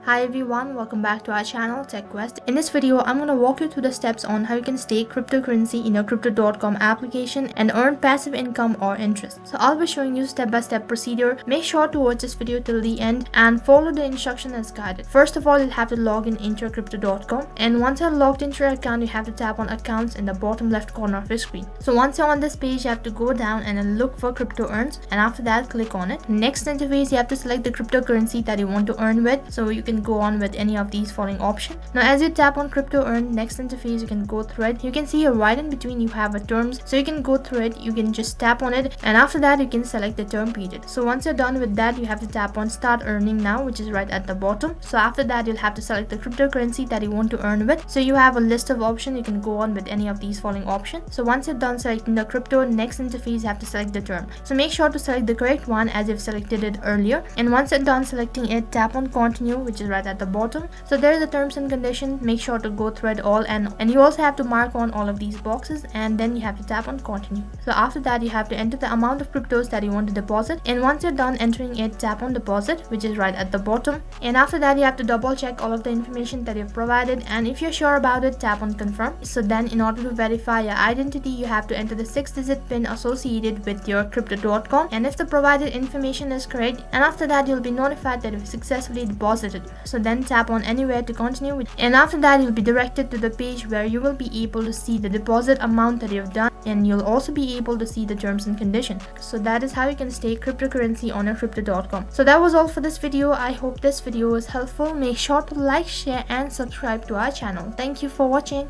Hi everyone, welcome back to our channel TechQuest. In this video, I'm going to walk you through the steps on how you can stake cryptocurrency in your crypto.com application and earn passive income or interest. So I'll be showing you step-by-step procedure. Make sure to watch this video till the end and follow the instruction as guided. First of all, you'll have to log in into your crypto.com, and once you're logged into your account, you have to tap on accounts in the bottom left corner of your screen. So once you're on this page, you have to go down and then look for crypto earns, and after that click on it. Next interface, you have to select the cryptocurrency that you want to earn with, so you can go on with any of these following options. Now as you tap on crypto earn, next interface, you can go through it. You can see right in between you have a terms, so you can go through it. You can just tap on it, and after that you can select the term period. So once you're done with that, you have to tap on start earning now, which is right at the bottom. So after that, you'll have to select the cryptocurrency that you want to earn with. So you have a list of options. You can go on with any of these following options. So once you're done selecting the crypto, next interface, you have to select the term. So make sure to select the correct one as you've selected it earlier, and once you're done selecting it, tap on continue, which is right at the bottom. So there is the terms and conditions. Make sure to go through it all, and you also have to mark on all of these boxes, and then you have to tap on continue. So after that, you have to enter the amount of cryptos that you want to deposit, and once you're done entering it, tap on deposit, which is right at the bottom. And after that, you have to double check all of the information that you've provided, and if you're sure about it, tap on confirm. So then in order to verify your identity, you have to enter the 6-digit pin associated with your crypto.com, and if the provided information is correct, and after that you'll be notified that you've successfully deposited. So then tap on anywhere to continue with, and after that you'll be directed to the page where you will be able to see the deposit amount that you've done, and you'll also be able to see the terms and conditions. So that is how you can stake cryptocurrency on your crypto.com. So that was all for this video. I hope this video was helpful. Make sure to like, share and subscribe to our channel. Thank you for watching.